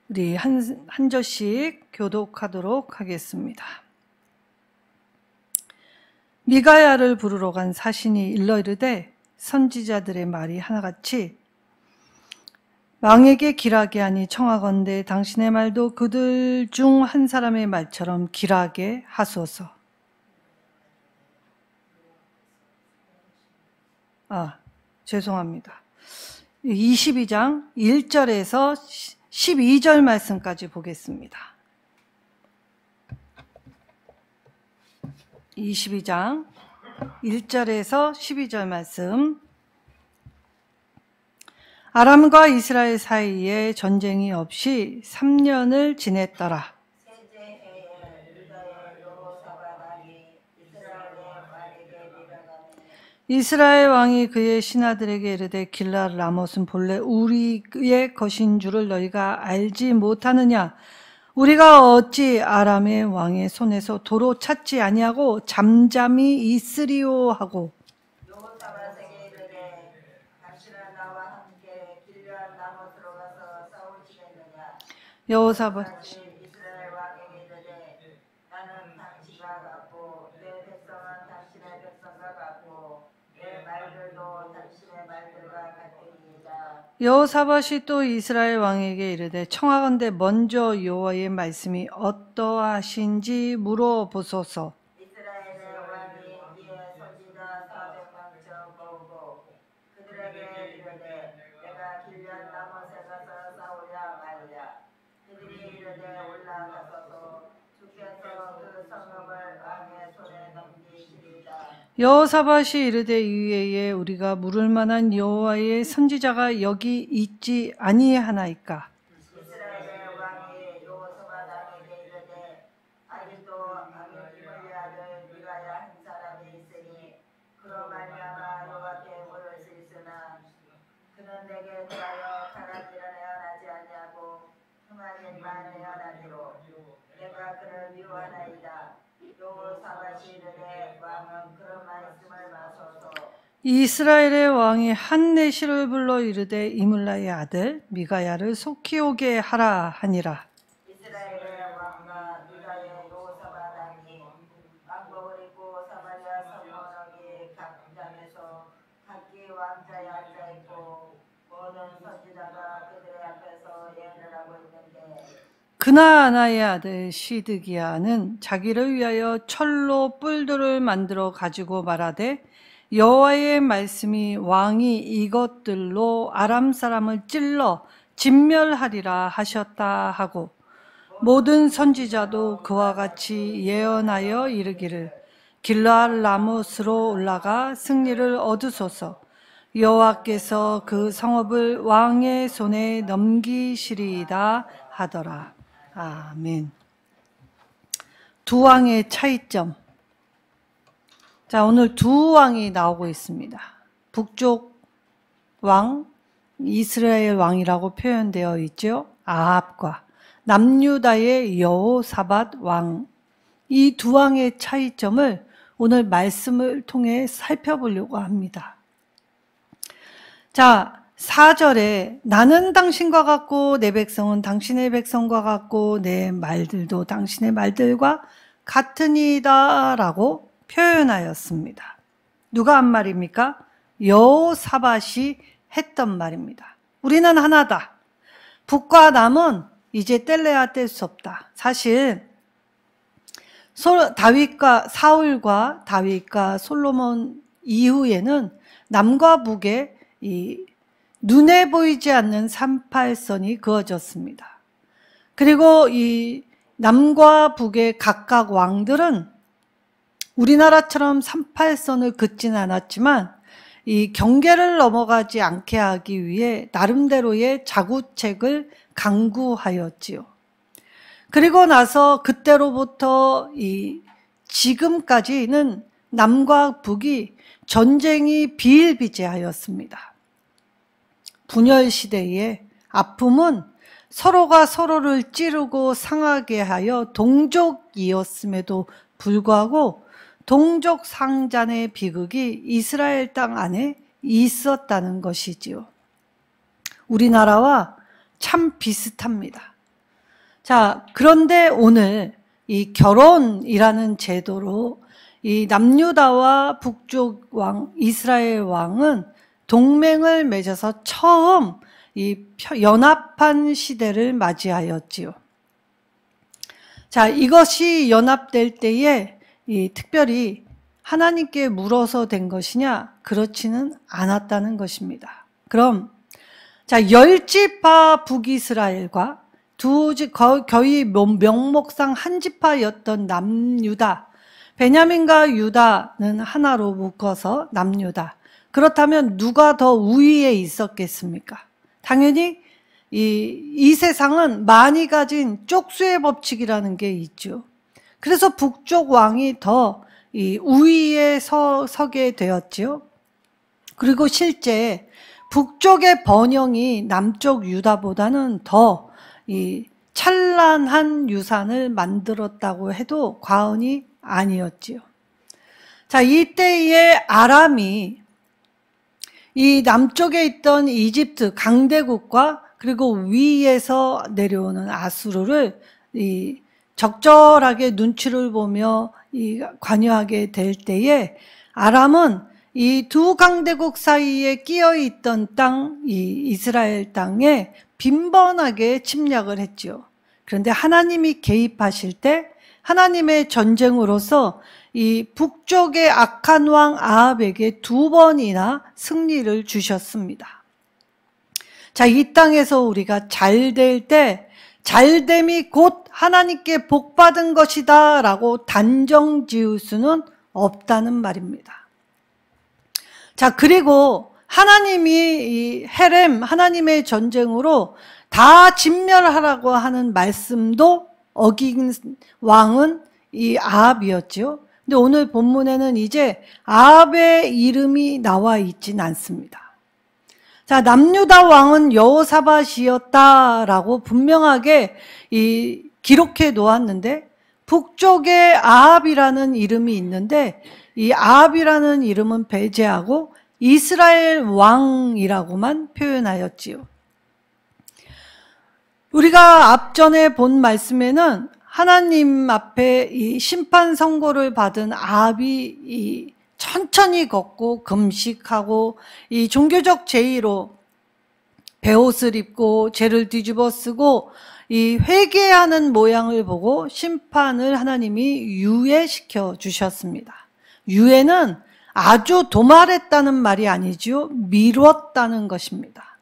우리 한 절씩 교독하도록 하겠습니다. 미가야를 부르러 간 사신이 일러 이르되 선지자들의 말이 하나같이 왕에게 길하게 하니 청하건대 당신의 말도 그들 중 한 사람의 말처럼 길하게 하소서. 죄송합니다. 22장 1절에서 12절 말씀까지 보겠습니다. 22장 1절에서 12절 말씀. 아람과 이스라엘 사이에 전쟁이 없이 3년을 지냈더라. 이스라엘 왕이 그의 신하들에게 이르되 길르앗 라못은 본래 우리의 것인 줄을 너희가 알지 못하느냐? 우리가 어찌 아람의 왕의 손에서 도로 찾지 아니하고 잠잠히 있으리요 하고 여호사밧에게 이르되 당신은 나와 함께 길르앗 라못으로 가서 싸우시겠느냐? 여호사밧이 이스라엘 왕에게 이르되 나는 당신과 같고 내 백성은 당신의 백성과 같고 내 말들도 당신의 말들과 같으리이다. 여호사밧이 또 이스라엘 왕에게 이르되 청하건대 먼저 여호와의 말씀이 어떠하신지 물어보소서. 이스라엘의 왕이 이에 선지자 400명 모으고 그들에게 이르되 내가 길르앗 라못에 가서 싸우랴 말랴. 그들이 이르되 올라가소서. 주께서 그 성읍을 왕의 손에 넘기시리이다. 여호사밧이 이르되 이외에 우리가 물을 만한 여호와의 선지자가 여기 있지 아니하나이까? 이스라엘의 왕이 여호사밧 왕에게 이르되 아직도 아미기물의 아들 미가야 한 사람이 있으니 그로 말미암아 여호와께 물을 수 있으나 그는 내게 대하여 가라지를 내어나지 아니하고 흉한 일만 내어나기로 내가 그를 미워하나이다. 여호사밧이 이르되 왕은 그런 말씀을 마소서. 이스라엘의 왕이 한내시를 불러 이르되 이물라의 아들 미가야를 속히 오게 하라 하니라. 이스라엘의 왕과 유다의 여호사밧 왕이 왕복을 입고 사마리아 성문의 각 장에서 각기 왕자에 앉아 있고 모든 선지자가 그들의 앞에서 예언을 하고 있는데 그나아나의 아들 시드기야는 자기를 위하여 철로 뿔들을 만들어 가지고 말하되 여호와의 말씀이 왕이 이것들로 아람 사람을 찔러 진멸하리라 하셨다 하고 모든 선지자도 그와 같이 예언하여 이르기를 길르앗 라못으로 올라가 승리를 얻으소서. 여호와께서 그 성읍을 왕의 손에 넘기시리이다 하더라. 아멘. 두 왕의 차이점. 자, 오늘 두 왕이 나오고 있습니다. 북쪽 왕, 이스라엘 왕이라고 표현되어 있죠. 아합과 남유다의 여호사밧 왕. 이 두 왕의 차이점을 오늘 말씀을 통해 살펴보려고 합니다. 자, 4절에 나는 당신과 같고 내 백성은 당신의 백성과 같고 내 말들도 당신의 말들과 같으니이다 라고 표현하였습니다. 누가 한 말입니까? 여호사밧이 했던 말입니다. 우리는 하나다. 북과 남은 이제 뗄래야 뗄 수 없다. 사실 사울과 다윗과 솔로몬 이후에는 남과 북에 이 눈에 보이지 않는 38선이 그어졌습니다. 그리고 이 남과 북의 각각 왕들은 우리나라처럼 38선을 긋지는 않았지만 이 경계를 넘어가지 않게 하기 위해 나름대로의 자구책을 강구하였지요. 그리고 나서 그때로부터 이 지금까지는 남과 북이 전쟁이 비일비재하였습니다. 분열 시대에 아픔은 서로가 서로를 찌르고 상하게 하여 동족이었음에도 불구하고 동족 상잔의 비극이 이스라엘 땅 안에 있었다는 것이지요. 우리나라와 참 비슷합니다. 자, 그런데 오늘 이 결혼이라는 제도로 이 남유다와 북쪽 왕, 이스라엘 왕은 동맹을 맺어서 처음 이 연합한 시대를 맞이하였지요. 자, 이것이 연합될 때에 특별히 하나님께 물어서 된 것이냐? 그렇지는 않았다는 것입니다. 그럼 자, 10지파 북이스라엘과 거의 명목상 한 지파였던 남유다, 베냐민과 유다는 하나로 묶어서 남유다. 그렇다면 누가 더 우위에 있었겠습니까? 당연히 이 세상은 많이 가진 쪽수의 법칙이라는 게 있죠. 그래서 북쪽 왕이 더 이 우위에 서게 되었지요. 그리고 실제 북쪽의 번영이 남쪽 유다보다는 더 이 찬란한 유산을 만들었다고 해도 과언이 아니었지요. 자, 이때에 아람이 이 남쪽에 있던 이집트 강대국과 그리고 위에서 내려오는 아수르를 이 적절하게 눈치를 보며 이 관여하게 될 때에 아람은 이 두 강대국 사이에 끼어 있던 땅, 이 이스라엘 땅에 빈번하게 침략을 했지요. 그런데 하나님이 개입하실 때 하나님의 전쟁으로서 이 북쪽의 악한 왕 아합에게 2번이나 승리를 주셨습니다. 자, 이 땅에서 우리가 잘 될 때 잘됨이 곧 하나님께 복받은 것이다 라고 단정 지을 수는 없다는 말입니다. 자, 그리고 하나님이 이 헤렘, 하나님의 전쟁으로 다 진멸하라고 하는 말씀도 어긴 왕은 이 아합이었죠. 근데 오늘 본문에는 이제 아합의 이름이 나와 있진 않습니다. 자, 남유다 왕은 여호사밧이었다라고 분명하게 기록해 놓았는데 북쪽에 아합이라는 이름이 있는데 이 아합이라는 이름은 배제하고 이스라엘 왕이라고만 표현하였지요. 우리가 앞전에 본 말씀에는 하나님 앞에 이 심판 선고를 받은 아합이 천천히 걷고 금식하고 이 종교적 제의로 베옷을 입고 죄를 뒤집어 쓰고 이 회개하는 모양을 보고 심판을 하나님이 유예시켜 주셨습니다. 유예는 아주 도말했다는 말이 아니지요. 미뤘다는 것입니다.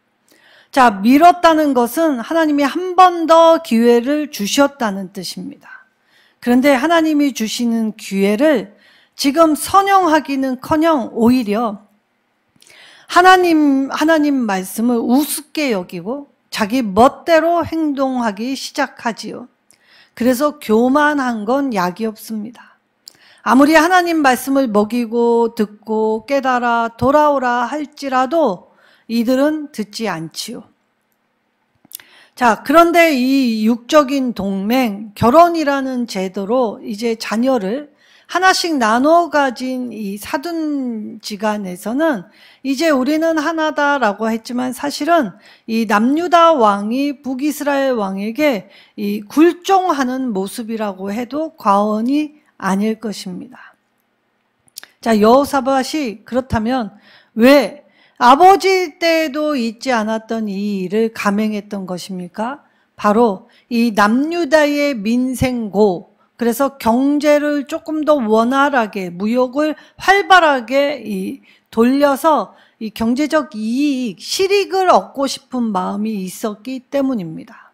자, 미뤘다는 것은 하나님이 한 번 더 기회를 주셨다는 뜻입니다. 그런데 하나님이 주시는 기회를 지금 선용하기는커녕 오히려 하나님 말씀을 우습게 여기고 자기 멋대로 행동하기 시작하지요. 그래서 교만한 건 약이 없습니다. 아무리 하나님 말씀을 먹이고 듣고 깨달아 돌아오라 할지라도 이들은 듣지 않지요. 자, 그런데 이 육적인 동맹, 결혼이라는 제도로 이제 자녀를 하나씩 나눠 가진 이 사돈지간에서는 이제 우리는 하나다라고 했지만 사실은 이 남유다 왕이 북이스라엘 왕에게 이 굴종하는 모습이라고 해도 과언이 아닐 것입니다. 자, 여호사밧이 그렇다면 왜 아버지 때에도 있지 않았던 이 일을 감행했던 것입니까? 바로 이 남유다의 민생고, 그래서 경제를 조금 더 원활하게, 무역을 활발하게 돌려서 이 경제적 이익, 실익을 얻고 싶은 마음이 있었기 때문입니다.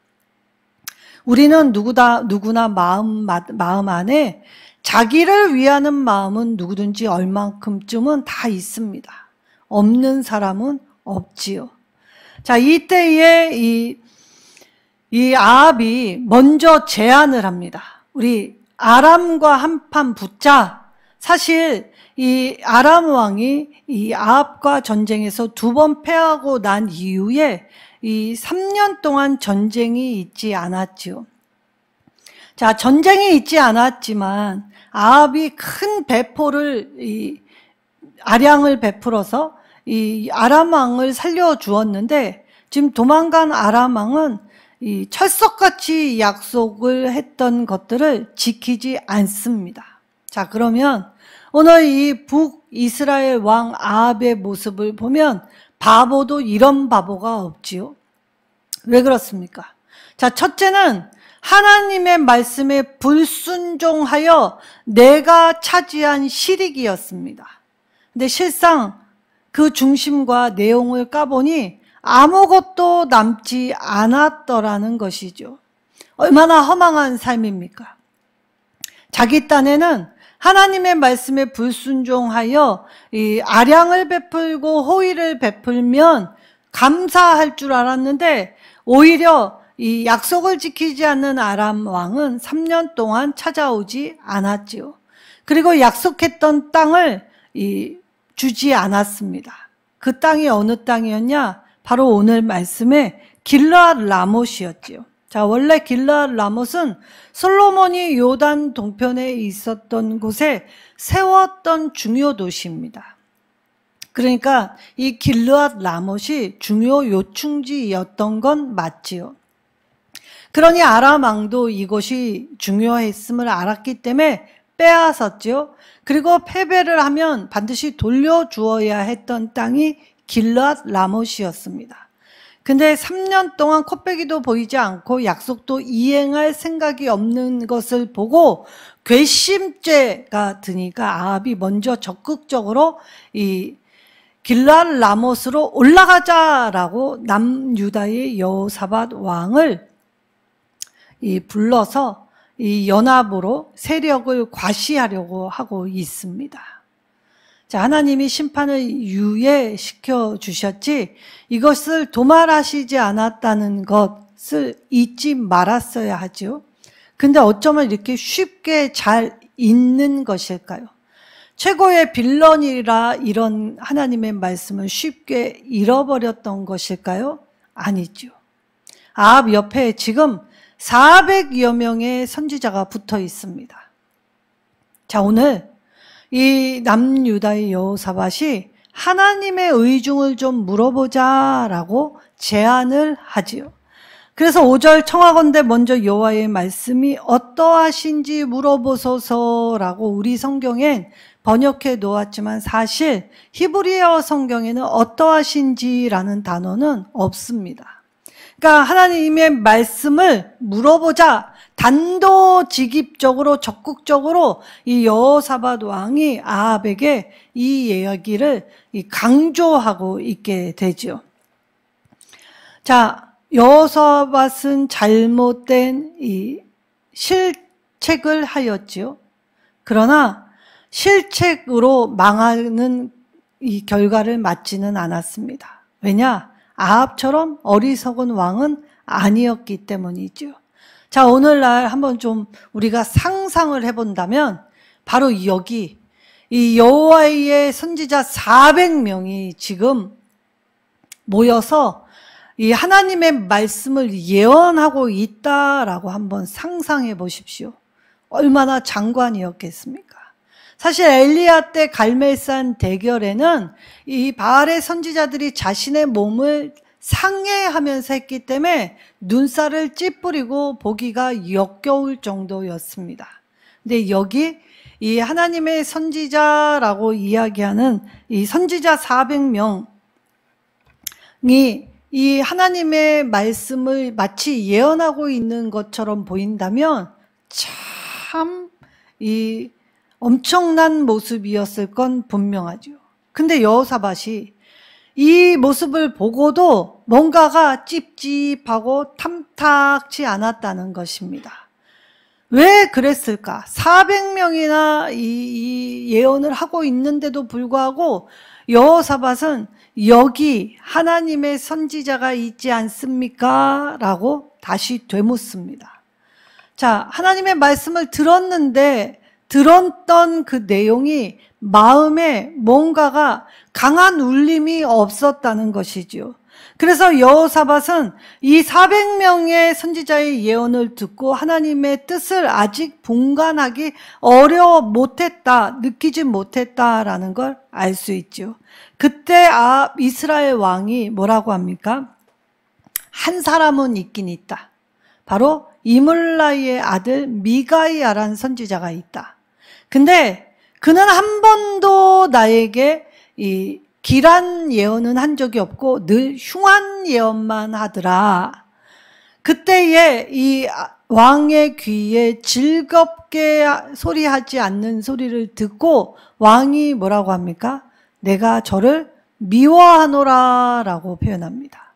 우리는 누구나 마음 안에 자기를 위하는 마음은 누구든지 얼만큼쯤은 다 있습니다. 없는 사람은 없지요. 자, 이때에 이 아합이 먼저 제안을 합니다. 우리 아람과 한판 붙자. 사실 이 아람 왕이 이 아합과 전쟁에서 2번 패하고 난 이후에 이 3년 동안 전쟁이 있지 않았지요. 자, 전쟁이 있지 않았지만 아합이 큰 배포를 아량을 베풀어서 이 아람 왕을 살려 주었는데 지금 도망간 아람 왕은 이 철석같이 약속을 했던 것들을 지키지 않습니다. 자, 그러면 오늘 이 북이스라엘 왕 아합의 모습을 보면 바보도 이런 바보가 없지요. 왜 그렇습니까? 자, 첫째는 하나님의 말씀에 불순종하여 내가 차지한 실익이었습니다. 근데 실상 그 중심과 내용을 까보니 아무것도 남지 않았더라는 것이죠. 얼마나 허망한 삶입니까? 자기 딴에는 하나님의 말씀에 불순종하여 이 아량을 베풀고 호의를 베풀면 감사할 줄 알았는데 오히려 이 약속을 지키지 않는 아람 왕은 3년 동안 찾아오지 않았지요. 그리고 약속했던 땅을 주지 않았습니다. 그 땅이 어느 땅이었냐? 바로 오늘 말씀에 길르앗 라못이었지요. 자, 원래 길르앗 라못은 솔로몬이 요단 동편에 있었던 곳에 세웠던 중요 도시입니다. 그러니까 이 길르앗 라못이 중요 요충지였던 건 맞지요. 그러니 아람 왕도 이곳이 중요했음을 알았기 때문에 빼앗았죠. 그리고 패배를 하면 반드시 돌려주어야 했던 땅이 길르앗 라못이었습니다. 근데 3년 동안 코빼기도 보이지 않고 약속도 이행할 생각이 없는 것을 보고 괘씸죄가 드니까 아합이 먼저 적극적으로 이 길르앗 라못으로 올라가자라고 남유다의 여호사밧 왕을 불러서 이 연합으로 세력을 과시하려고 하고 있습니다. 자, 하나님이 심판을 유예시켜 주셨지 이것을 도말하시지 않았다는 것을 잊지 말았어야 하죠. 근데 어쩌면 이렇게 쉽게 잘 잊는 것일까요? 최고의 빌런이라 이런 하나님의 말씀을 쉽게 잃어버렸던 것일까요? 아니죠. 아합 옆에 지금 400여 명의 선지자가 붙어 있습니다. 자, 오늘 이 남유다의 여호사밧이 하나님의 의중을 좀 물어보자라고 제안을 하지요. 그래서 5절 청하건대 먼저 여호와의 말씀이 어떠하신지 물어보소서라고 우리 성경엔 번역해 놓았지만 사실 히브리어 성경에는 어떠하신지라는 단어는 없습니다. 그러니까 하나님의 말씀을 물어보자 단도직입적으로 적극적으로 이 여호사밧 왕이 아합에게 이 이야기를 강조하고 있게 되죠. 자, 여호사밧은 잘못된 이 실책을 하였지요. 그러나 실책으로 망하는 이 결과를 맞지는 않았습니다. 왜냐? 아합처럼 어리석은 왕은 아니었기 때문이죠. 자, 오늘날 한번 좀 우리가 상상을 해본다면 바로 여기 이 여호와의 선지자 400명이 지금 모여서 이 하나님의 말씀을 예언하고 있다라고 한번 상상해 보십시오. 얼마나 장관이었겠습니까? 사실 엘리야 때 갈멜산 대결에는 이 바알의 선지자들이 자신의 몸을 상해하면서 했기 때문에 눈살을 찌푸리고 보기가 역겨울 정도였습니다. 근데 여기 이 하나님의 선지자라고 이야기하는 이 선지자 400명이 이 하나님의 말씀을 마치 예언하고 있는 것처럼 보인다면 참 이 엄청난 모습이었을 건 분명하죠. 근데 여호사밧이 이 모습을 보고도 뭔가가 찝찝하고 탐탁치 않았다는 것입니다. 왜 그랬을까? 400명이나 이 예언을 하고 있는데도 불구하고 여호사밧은 여기 하나님의 선지자가 있지 않습니까? 라고 다시 되묻습니다. 자, 하나님의 말씀을 들었던 그 내용이 마음에 뭔가가 강한 울림이 없었다는 것이죠. 그래서 여호사밧은 이 400명의 선지자의 예언을 듣고 하나님의 뜻을 아직 분간하기 느끼지 못했다라는 걸 알 수 있죠. 그때 이스라엘 왕이 뭐라고 합니까? 한 사람은 있긴 있다. 바로 이물라이의 아들 미가야라는 선지자가 있다. 근데 그는 한 번도 나에게 이 길한 예언은 한 적이 없고 늘 흉한 예언만 하더라. 그때에 이 왕의 귀에 즐겁게 소리하지 않는 소리를 듣고 왕이 뭐라고 합니까? 내가 저를 미워하노라 라고 표현합니다.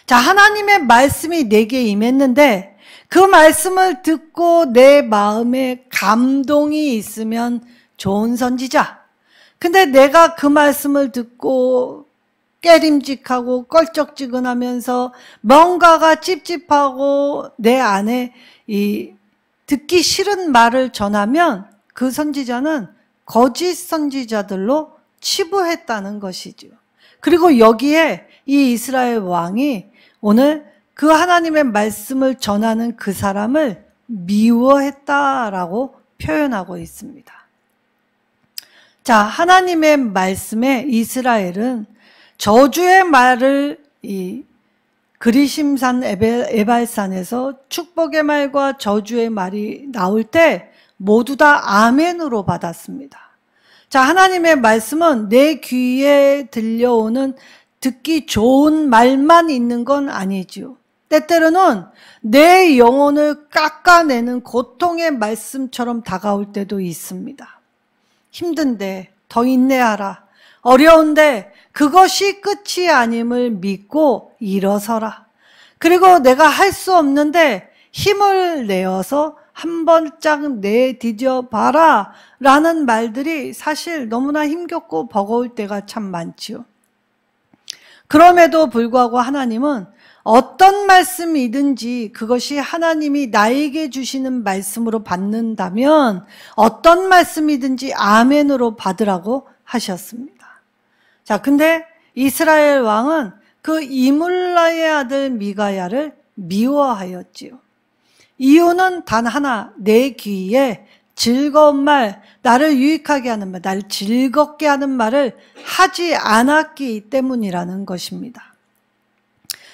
자, 하나님의 말씀이 내게 임했는데 그 말씀을 듣고 내 마음에 감동이 있으면 좋은 선지자. 근데 내가 그 말씀을 듣고 깨림직하고 껄쩍지근하면서 뭔가가 찝찝하고 내 안에 이 듣기 싫은 말을 전하면 그 선지자는 거짓 선지자들로 치부했다는 것이죠. 그리고 여기에 이 이스라엘 왕이 오늘 그 하나님의 말씀을 전하는 그 사람을 미워했다라고 표현하고 있습니다. 자, 하나님의 말씀에 이스라엘은 저주의 말을 이 그리심산 에발산에서 축복의 말과 저주의 말이 나올 때 모두 다 아멘으로 받았습니다. 자, 하나님의 말씀은 내 귀에 들려오는 듣기 좋은 말만 있는 건 아니지요. 때때로는 내 영혼을 깎아내는 고통의 말씀처럼 다가올 때도 있습니다. 힘든데 더 인내하라. 어려운데 그것이 끝이 아님을 믿고 일어서라. 그리고 내가 할 수 없는데 힘을 내어서 한 번짝 내디뎌 봐라 라는 말들이 사실 너무나 힘겹고 버거울 때가 참 많지요. 그럼에도 불구하고 하나님은 어떤 말씀이든지 그것이 하나님이 나에게 주시는 말씀으로 받는다면 어떤 말씀이든지 아멘으로 받으라고 하셨습니다. 자, 근데 이스라엘 왕은 그 이물라의 아들 미가야를 미워하였지요. 이유는 단 하나, 내 귀에 즐거운 말, 나를 유익하게 하는 말, 나를 즐겁게 하는 말을 하지 않았기 때문이라는 것입니다.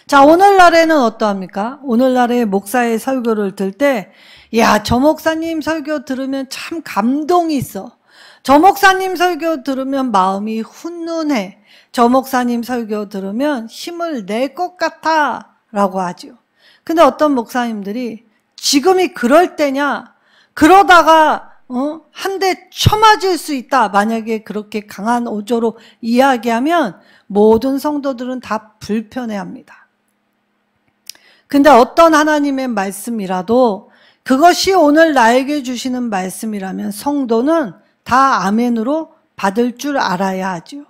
자, 오늘날에는 어떠합니까? 오늘날에 목사의 설교를 들 때, 야, 저 목사님 설교 들으면 참 감동이 있어. 저 목사님 설교 들으면 마음이 훈훈해. 저 목사님 설교 들으면 힘을 낼 것 같아. 라고 하죠. 근데 어떤 목사님들이 지금이 그럴 때냐? 그러다가 한 대 쳐맞을 수 있다. 만약에 그렇게 강한 어조로 이야기하면 모든 성도들은 다 불편해합니다. 근데 어떤 하나님의 말씀이라도 그것이 오늘 나에게 주시는 말씀이라면 성도는 다 아멘으로 받을 줄 알아야 하죠.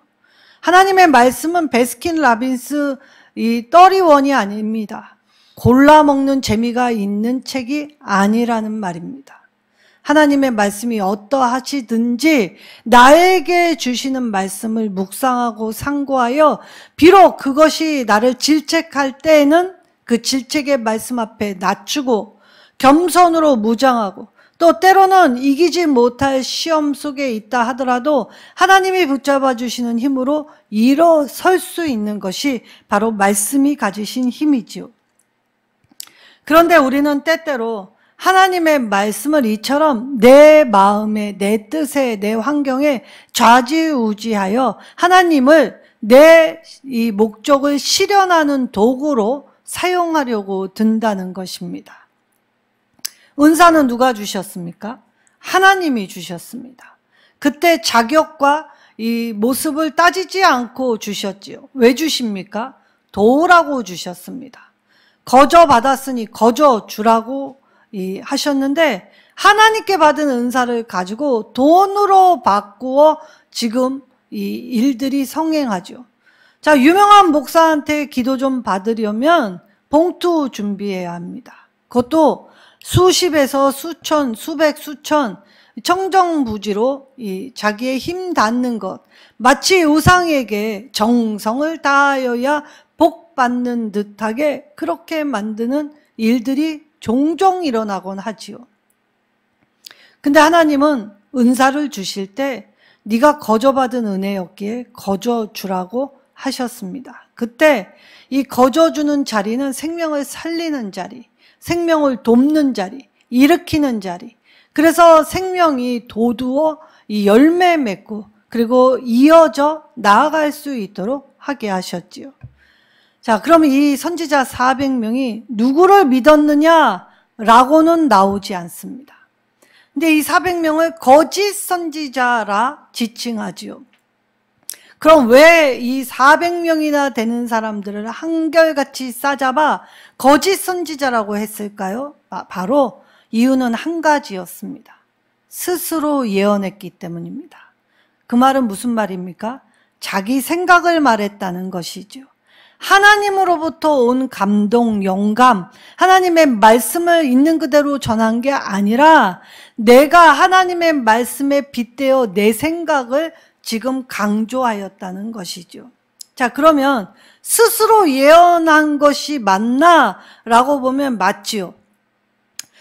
하나님의 말씀은 베스킨 라빈스 이 31이 아닙니다. 골라 먹는 재미가 있는 책이 아니라는 말입니다. 하나님의 말씀이 어떠하시든지 나에게 주시는 말씀을 묵상하고 상고하여 비록 그것이 나를 질책할 때에는 그 질책의 말씀 앞에 낮추고 겸손으로 무장하고 또 때로는 이기지 못할 시험 속에 있다 하더라도 하나님이 붙잡아 주시는 힘으로 일어설 수 있는 것이 바로 말씀이 가지신 힘이지요. 그런데 우리는 때때로 하나님의 말씀을 이처럼 내 마음에, 내 뜻에, 내 환경에 좌지우지하여 하나님을 내 이 목적을 실현하는 도구로 사용하려고 든다는 것입니다. 은사는 누가 주셨습니까? 하나님이 주셨습니다. 그때 자격과 이 모습을 따지지 않고 주셨지요. 왜 주십니까? 도우라고 주셨습니다. 거저 받았으니 거저 주라고 하셨는데 하나님께 받은 은사를 가지고 돈으로 바꾸어 지금 이 일들이 성행하죠. 자, 유명한 목사한테 기도 좀 받으려면 봉투 준비해야 합니다. 그것도 수십에서 수천, 수백, 수천 청정부지로 자기의 힘 닿는 것, 마치 우상에게 정성을 다하여야 복 받는 듯하게 그렇게 만드는 일들이 종종 일어나곤 하지요. 근데 하나님은 은사를 주실 때 네가 거저 받은 은혜였기에 거저 주라고 하셨습니다. 그때 이 거저주는 자리는 생명을 살리는 자리, 생명을 돕는 자리, 일으키는 자리. 그래서 생명이 돋우어 이 열매 맺고 그리고 이어져 나아갈 수 있도록 하게 하셨지요. 자, 그럼 이 선지자 400명이 누구를 믿었느냐라고는 나오지 않습니다. 근데 이 400명을 거짓 선지자라 지칭하지요. 그럼 왜 이 400명이나 되는 사람들을 한결같이 싸잡아 거짓 선지자라고 했을까요? 바로 이유는 한 가지였습니다. 스스로 예언했기 때문입니다. 그 말은 무슨 말입니까? 자기 생각을 말했다는 것이죠. 하나님으로부터 온 감동, 영감, 하나님의 말씀을 있는 그대로 전한 게 아니라 내가 하나님의 말씀에 빗대어 내 생각을 지금 강조하였다는 것이죠. 자, 그러면 스스로 예언한 것이 맞나? 라고 보면 맞지요.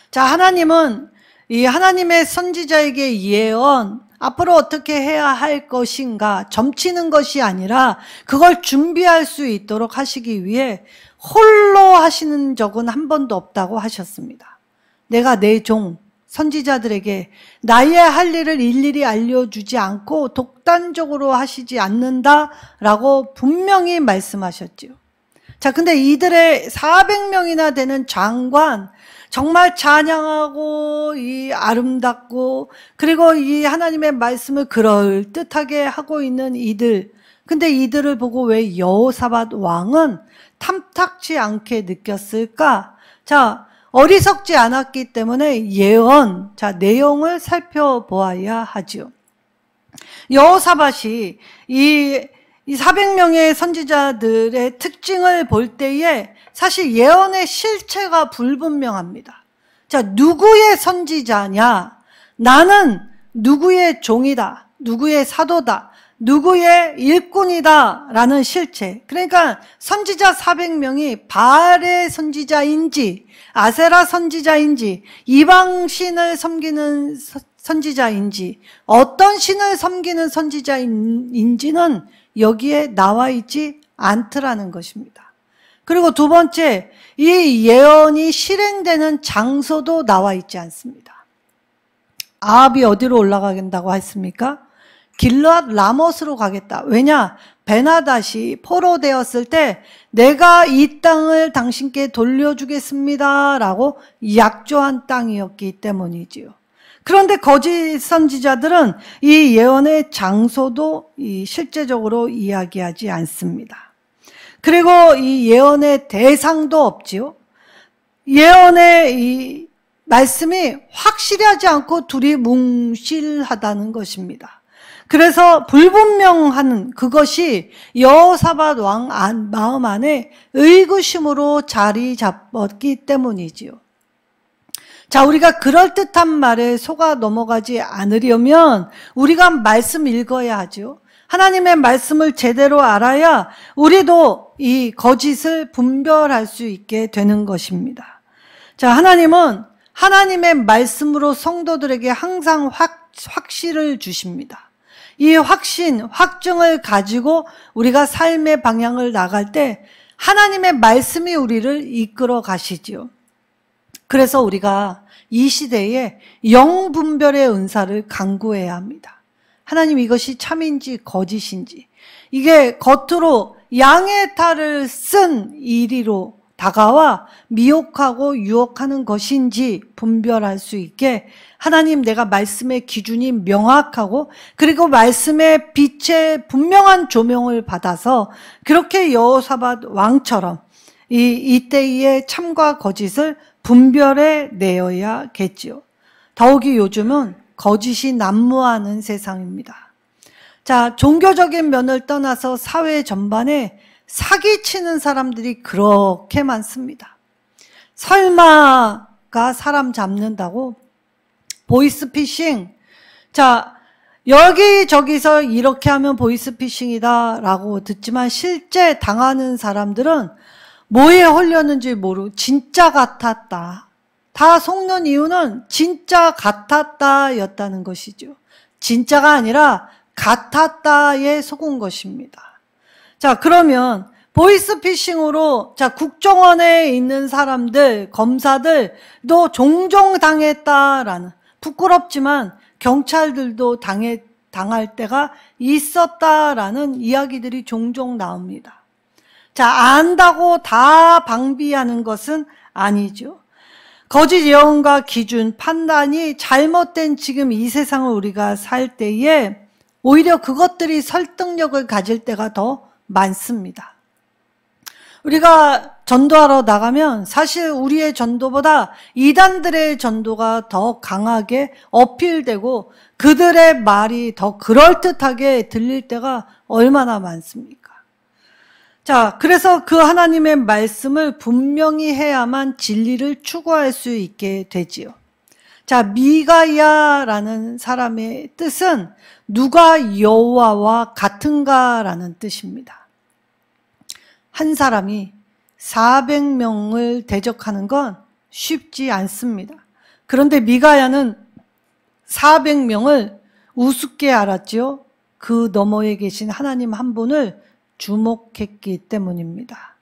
자, 하나님은 이 하나님의 선지자에게 예언, 앞으로 어떻게 해야 할 것인가 점치는 것이 아니라 그걸 준비할 수 있도록 하시기 위해 홀로 하시는 적은 한 번도 없다고 하셨습니다. 내가 내 종 선지자들에게 나의 할 일을 일일이 알려주지 않고 독단적으로 하시지 않는다라고 분명히 말씀하셨지요. 자, 근데 이들의 400명이나 되는 장관, 정말 찬양하고 이 아름답고 그리고 이 하나님의 말씀을 그럴듯하게 하고 있는 이들, 근데 이들을 보고 왜 여호사밧 왕은 탐탁치 않게 느꼈을까? 자, 어리석지 않았기 때문에 예언, 자, 내용을 살펴보아야 하죠. 여호사밧이 이 400명의 선지자들의 특징을 볼 때에 사실 예언의 실체가 불분명합니다. 자, 누구의 선지자냐? 나는 누구의 종이다. 누구의 사도다. 누구의 일꾼이다. 라는 실체. 그러니까 선지자 400명이 바알의 선지자인지 아세라 선지자인지 이방신을 섬기는 선지자인지 어떤 신을 섬기는 선지자인지는 여기에 나와 있지 않더라는 것입니다. 그리고 두 번째, 이 예언이 실행되는 장소도 나와 있지 않습니다. 아합이 어디로 올라가겠다고 했습니까? 길르앗 라못으로 가겠다. 왜냐? 베나닷이 포로되었을 때 내가 이 땅을 당신께 돌려주겠습니다 라고 약조한 땅이었기 때문이지요. 그런데 거짓 선지자들은 이 예언의 장소도 실제적으로 이야기하지 않습니다. 그리고 이 예언의 대상도 없지요. 예언의 이 말씀이 확실하지 않고 두리뭉실하다는 것입니다. 그래서 불분명한 그것이 여호사밧 왕 마음 안에 의구심으로 자리 잡았기 때문이지요. 자, 우리가 그럴듯한 말에 속아 넘어가지 않으려면 우리가 말씀 읽어야 하죠. 하나님의 말씀을 제대로 알아야 우리도 이 거짓을 분별할 수 있게 되는 것입니다. 자, 하나님은 하나님의 말씀으로 성도들에게 항상 확신을 주십니다. 이 확신, 확증을 가지고 우리가 삶의 방향을 나갈 때 하나님의 말씀이 우리를 이끌어 가시지요. 그래서 우리가 이 시대에 영분별의 은사를 강구해야 합니다. 하나님, 이것이 참인지 거짓인지, 이게 겉으로 양의 탈을 쓴 이리로 다가와 미혹하고 유혹하는 것인지 분별할 수 있게 하나님, 내가 말씀의 기준이 명확하고 그리고 말씀의 빛의 분명한 조명을 받아서 그렇게 여호사밧 왕처럼 이때의 참과 거짓을 분별해 내어야겠지요. 더욱이 요즘은 거짓이 난무하는 세상입니다. 자, 종교적인 면을 떠나서 사회 전반에 사기치는 사람들이 그렇게 많습니다. 설마가 사람 잡는다고 보이스피싱, 자, 여기저기서 이렇게 하면 보이스피싱이다 라고 듣지만 실제 당하는 사람들은 뭐에 홀렸는지 모르고 진짜 같았다. 다 속는 이유는 진짜 같았다 였다는 것이죠. 진짜가 아니라 같았다에 속은 것입니다. 자, 그러면 보이스피싱으로 자 국정원에 있는 사람들, 검사들도 종종 당했다라는, 부끄럽지만 경찰들도 당할 때가 있었다라는 이야기들이 종종 나옵니다. 자, 안다고 다 방비하는 것은 아니죠. 거짓 예언과 기준, 판단이 잘못된 지금 이 세상을 우리가 살 때에 오히려 그것들이 설득력을 가질 때가 더 많습니다. 우리가 전도하러 나가면 사실 우리의 전도보다 이단들의 전도가 더 강하게 어필되고 그들의 말이 더 그럴듯하게 들릴 때가 얼마나 많습니까? 자, 그래서 그 하나님의 말씀을 분명히 해야만 진리를 추구할 수 있게 되지요. 자, 미가야라는 사람의 뜻은 누가 여호와와 같은가라는 뜻입니다. 한 사람이 400명을 대적하는 건 쉽지 않습니다. 그런데 미가야는 400명을 우습게 알았지요. 그 너머에 계신 하나님 한 분을 주목했기 때문입니다.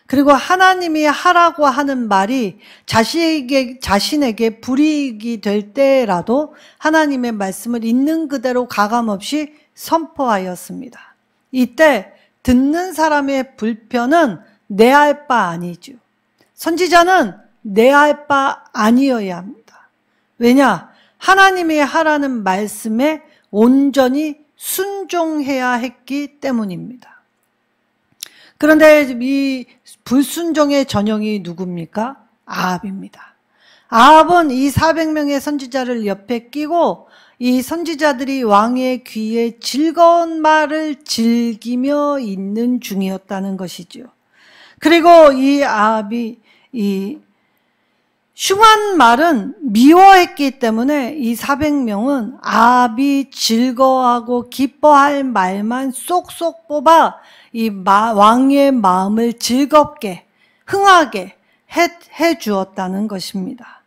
그리고 하나님이 하라고 하는 말이 자신에게 불이익이 될 때라도 하나님의 말씀을 있는 그대로 가감없이 선포하였습니다. 이때 듣는 사람의 불편은 내할 바 아니죠. 선지자는 내할 바 아니어야 합니다. 왜냐? 하나님이 하라는 말씀에 온전히 순종해야 했기 때문입니다. 그런데 이 불순종의 전형이 누굽니까? 아합입니다. 아합은 이 400명의 선지자를 옆에 끼고 이 선지자들이 왕의 귀에 즐거운 말을 즐기며 있는 중이었다는 것이죠. 그리고 이 아합이 이 흉한 말은 미워했기 때문에 이 400명은 아합이 즐거워하고 기뻐할 말만 쏙쏙 뽑아 이 왕의 마음을 즐겁게 흥하게 해 주었다는 것입니다.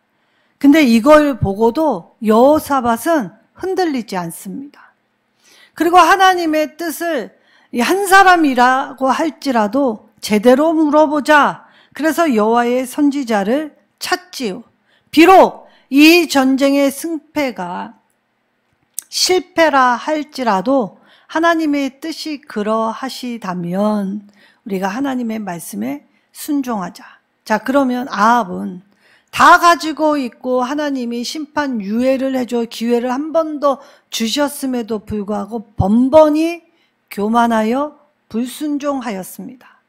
근데 이걸 보고도 여호사밧은 흔들리지 않습니다. 그리고 하나님의 뜻을 한 사람이라고 할지라도 제대로 물어보자. 그래서 여호와의 선지자를 찾지요. 비록 이 전쟁의 승패가 실패라 할지라도 하나님의 뜻이 그러하시다면 우리가 하나님의 말씀에 순종하자. 자, 그러면 아합은 다 가지고 있고 하나님이 심판 유예를 해줘 기회를 한 번 더 주셨음에도 불구하고 번번이 교만하여 불순종하였습니다.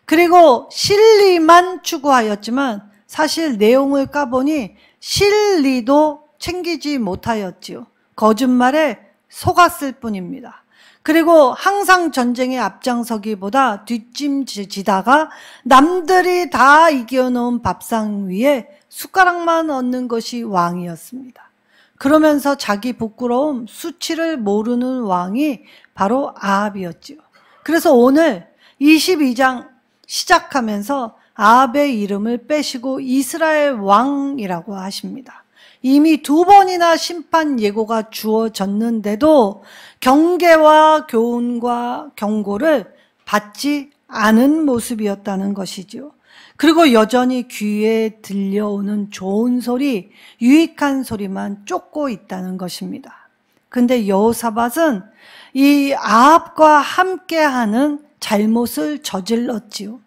그리고 실리만 추구하였지만 사실 내용을 까보니 실리도 챙기지 못하였지요. 거짓말에 속았을 뿐입니다. 그리고 항상 전쟁에 앞장서기보다 뒷짐지다가 남들이 다 이겨놓은 밥상 위에 숟가락만 얹는 것이 왕이었습니다. 그러면서 자기 부끄러움, 수치를 모르는 왕이 바로 아합이었지요. 그래서 오늘 22장 시작하면서 아합의 이름을 빼시고 이스라엘 왕이라고 하십니다. 이미 2번이나 심판 예고가 주어졌는데도 경계와 교훈과 경고를 받지 않은 모습이었다는 것이죠. 그리고 여전히 귀에 들려오는 좋은 소리, 유익한 소리만 쫓고 있다는 것입니다. 근데 여호사밧은 이 아합과 함께하는 잘못을 저질렀지요.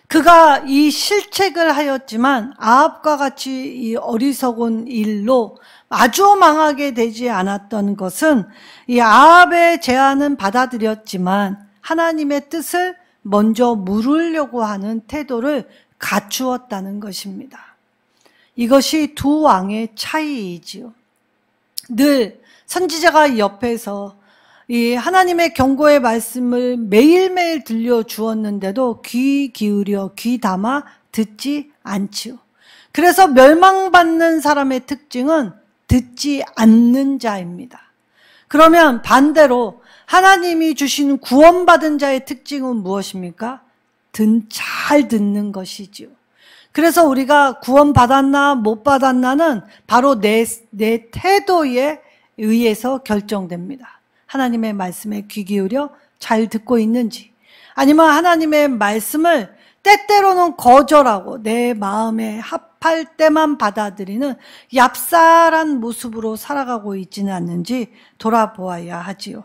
그가 이 실책을 하였지만 아합과 같이 이 어리석은 일로 아주 망하게 되지 않았던 것은 이 아합의 제안은 받아들였지만 하나님의 뜻을 먼저 물으려고 하는 태도를 갖추었다는 것입니다. 이것이 두 왕의 차이이지요. 늘 선지자가 옆에서 이 하나님의 경고의 말씀을 매일매일 들려주었는데도 귀 기울여 귀 담아 듣지 않지요. 그래서 멸망받는 사람의 특징은 듣지 않는 자입니다. 그러면 반대로 하나님이 주신 구원받은 자의 특징은 무엇입니까? 잘 듣는 것이지요. 그래서 우리가 구원받았나 못 받았나는 바로 내 태도에 의해서 결정됩니다. 하나님의 말씀에 귀 기울여 잘 듣고 있는지, 아니면 하나님의 말씀을 때때로는 거절하고 내 마음에 합할 때만 받아들이는 얍살한 모습으로 살아가고 있지는 않는지 돌아보아야 하지요.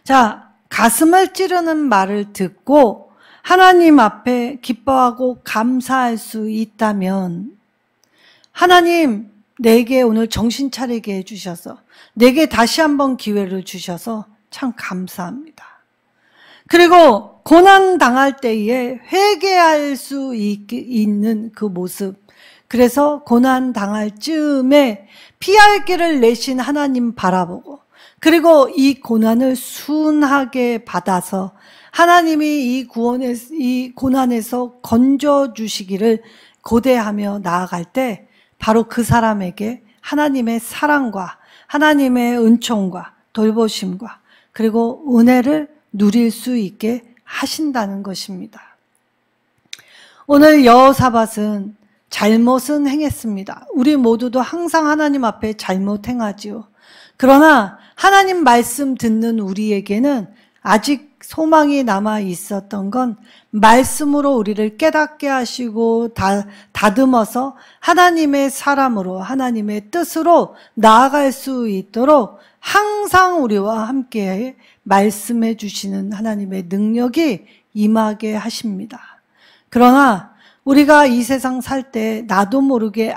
자, 가슴을 찌르는 말을 듣고 하나님 앞에 기뻐하고 감사할 수 있다면, 하나님 내게 오늘 정신 차리게 해주셔서 내게 다시 한번 기회를 주셔서 참 감사합니다. 그리고 고난 당할 때에 회개할 수 있는 그 모습, 그래서 고난 당할 즈음에 피할 길을 내신 하나님 바라보고, 그리고 이 고난을 순하게 받아서 하나님이 이 고난에서 건져 주시기를 고대하며 나아갈 때, 바로 그 사람에게 하나님의 사랑과 하나님의 은총과 돌보심과 그리고 은혜를 누릴 수 있게 하신다는 것입니다. 오늘 여호사밧은 잘못은 행했습니다. 우리 모두도 항상 하나님 앞에 잘못 행하지요. 그러나 하나님 말씀 듣는 우리에게는 아직 소망이 남아 있었던 건 말씀으로 우리를 깨닫게 하시고 다듬어서 하나님의 사람으로, 하나님의 뜻으로 나아갈 수 있도록 항상 우리와 함께 말씀해 주시는 하나님의 능력이 임하게 하십니다. 그러나 우리가 이 세상 살 때 나도 모르게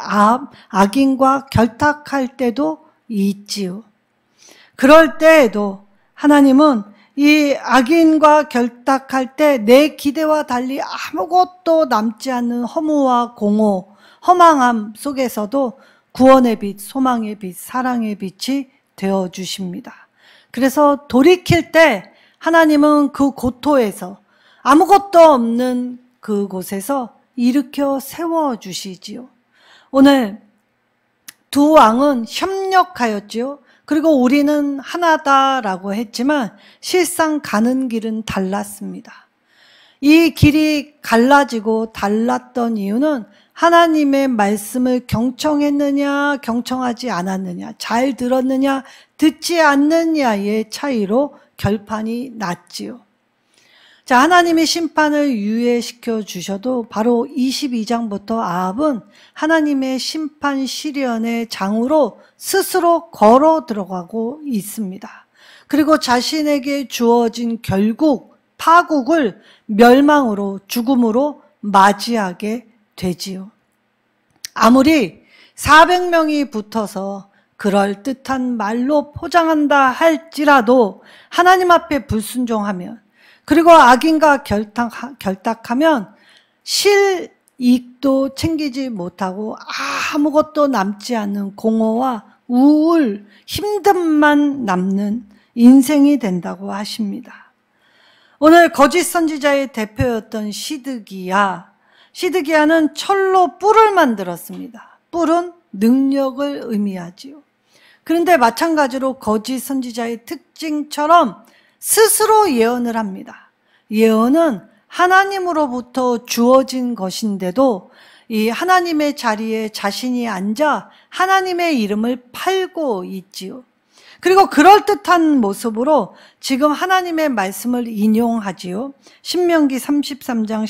악인과 결탁할 때도 있지요. 그럴 때에도 하나님은 이 악인과 결탁할 때 내 기대와 달리 아무것도 남지 않는 허무와 공허, 허망함 속에서도 구원의 빛, 소망의 빛, 사랑의 빛이 되어 주십니다. 그래서 돌이킬 때 하나님은 그 고토에서, 아무것도 없는 그곳에서 일으켜 세워주시지요. 오늘 두 왕은 협력하였지요. 그리고 우리는 하나다라고 했지만 실상 가는 길은 달랐습니다. 이 길이 갈라지고 달랐던 이유는 하나님의 말씀을 경청했느냐 경청하지 않았느냐, 잘 들었느냐 듣지 않느냐의 차이로 결판이 났지요. 자, 하나님이 심판을 유예시켜 주셔도 바로 22장부터 아합은 하나님의 심판 시련의 장으로 스스로 걸어 들어가고 있습니다. 그리고 자신에게 주어진 결국 파국을 멸망으로, 죽음으로 맞이하게 되지요. 아무리 400명이 붙어서 그럴듯한 말로 포장한다 할지라도 하나님 앞에 불순종하면, 그리고 악인과 결탁하면 실익도 챙기지 못하고 아무것도 남지 않는 공허와 우울, 힘듦만 남는 인생이 된다고 하십니다. 오늘 거짓 선지자의 대표였던 시드기야는 철로 뿔을 만들었습니다. 뿔은 능력을 의미하지요. 그런데 마찬가지로 거짓 선지자의 특징처럼 스스로 예언을 합니다. 예언은 하나님으로부터 주어진 것인데도 이 하나님의 자리에 자신이 앉아 하나님의 이름을 팔고 있지요. 그리고 그럴듯한 모습으로 지금 하나님의 말씀을 인용하지요. 신명기 33장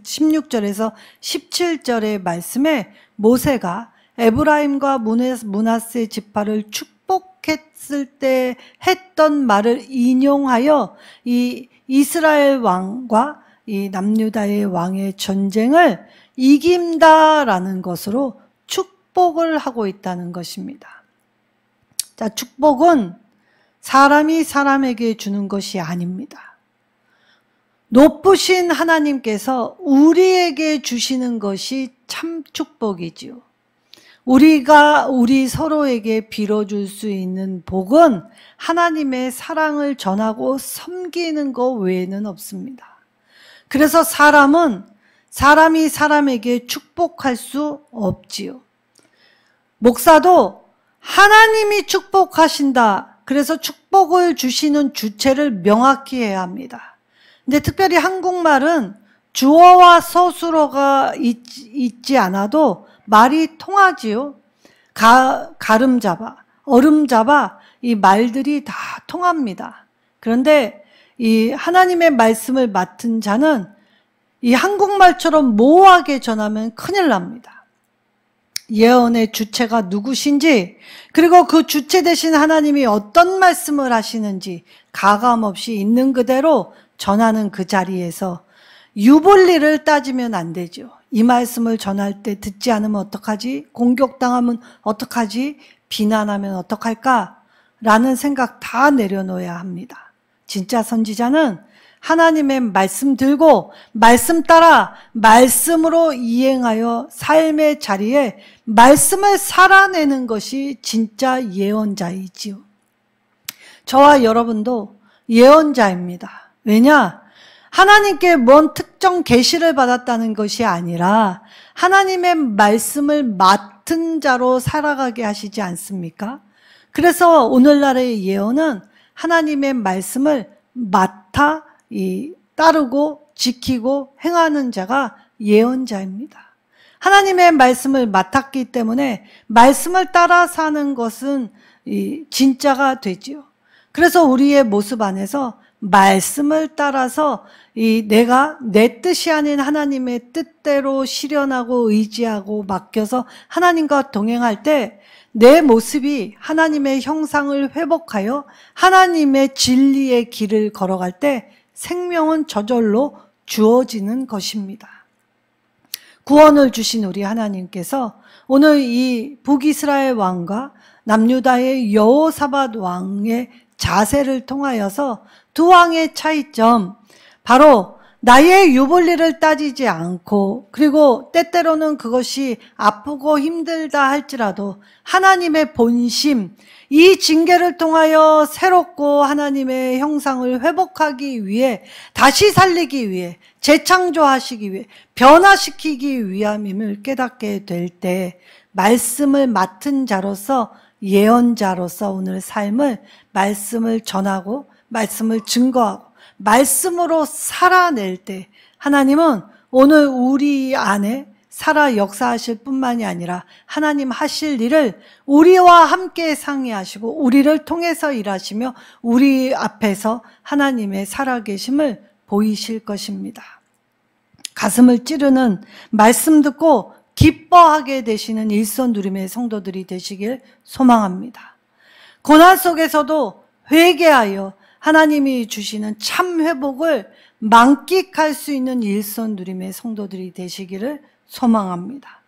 16절에서 17절의 말씀에 모세가 에브라임과 므낫세 지파를 축복했을 때 했던 말을 인용하여 이 이스라엘 왕과 이 남유다의 왕의 전쟁을 이긴다라는 것으로 축복을 하고 있다는 것입니다. 자, 축복은 사람이 사람에게 주는 것이 아닙니다. 높으신 하나님께서 우리에게 주시는 것이 참 축복이지요. 우리가 우리 서로에게 빌어줄 수 있는 복은 하나님의 사랑을 전하고 섬기는 것 외에는 없습니다. 그래서 사람이 사람에게 축복할 수 없지요. 목사도 하나님이 축복하신다. 그래서 축복을 주시는 주체를 명확히 해야 합니다. 근데 특별히 한국말은 주어와 서술어가 있지 않아도 말이 통하지요. 가름 잡아, 얼음 잡아 이 말들이 다 통합니다. 그런데 이 하나님의 말씀을 맡은 자는 이 한국말처럼 모호하게 전하면 큰일 납니다. 예언의 주체가 누구신지, 그리고 그 주체 되신 하나님이 어떤 말씀을 하시는지 가감없이 있는 그대로 전하는 그 자리에서 유불리를 따지면 안 되죠. 이 말씀을 전할 때 듣지 않으면 어떡하지? 공격당하면 어떡하지? 비난하면 어떡할까? 라는 생각 다 내려놓아야 합니다. 진짜 선지자는 하나님의 말씀 들고 말씀 따라 말씀으로 이행하여 삶의 자리에 말씀을 살아내는 것이 진짜 예언자이지요. 저와 여러분도 예언자입니다. 왜냐? 하나님께 뭔 특정 계시를 받았다는 것이 아니라 하나님의 말씀을 맡은 자로 살아가게 하시지 않습니까? 그래서 오늘날의 예언은 하나님의 말씀을 맡아 따르고 지키고 행하는 자가 예언자입니다. 하나님의 말씀을 맡았기 때문에 말씀을 따라 사는 것은 진짜가 되지요. 그래서 우리의 모습 안에서 말씀을 따라서 내가 내 뜻이 아닌 하나님의 뜻대로 실현하고 의지하고 맡겨서 하나님과 동행할 때 내 모습이 하나님의 형상을 회복하여 하나님의 진리의 길을 걸어갈 때 생명은 저절로 주어지는 것입니다. 구원을 주신 우리 하나님께서 오늘 이 북이스라엘 왕과 남유다의 여호사밧 왕의 자세를 통하여서 두 왕의 차이점, 바로 나의 유불리를 따지지 않고, 그리고 때때로는 그것이 아프고 힘들다 할지라도 하나님의 본심, 이 징계를 통하여 새롭고 하나님의 형상을 회복하기 위해, 다시 살리기 위해, 재창조하시기 위해, 변화시키기 위함임을 깨닫게 될 때 말씀을 맡은 자로서, 예언자로서 오늘 삶을 말씀을 전하고 말씀을 증거하고 말씀으로 살아낼 때 하나님은 오늘 우리 안에 살아 역사하실 뿐만이 아니라 하나님 하실 일을 우리와 함께 상의하시고 우리를 통해서 일하시며 우리 앞에서 하나님의 살아계심을 보이실 것입니다. 가슴을 찌르는 말씀 듣고 기뻐하게 되시는 일손 누림의 성도들이 되시길 소망합니다. 고난 속에서도 회개하여 하나님이 주시는 참 회복을 만끽할 수 있는 일손 누림의 성도들이 되시기를 소망합니다.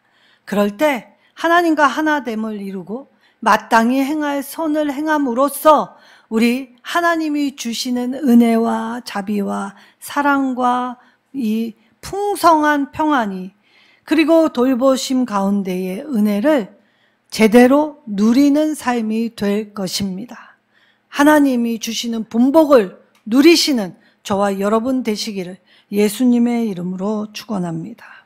그럴 때 하나님과 하나됨을 이루고 마땅히 행할 선을 행함으로써 우리 하나님이 주시는 은혜와 자비와 사랑과 이 풍성한 평안이, 그리고 돌보심 가운데의 은혜를 제대로 누리는 삶이 될 것입니다. 하나님이 주시는 분복을 누리시는 저와 여러분 되시기를 예수님의 이름으로 축원합니다.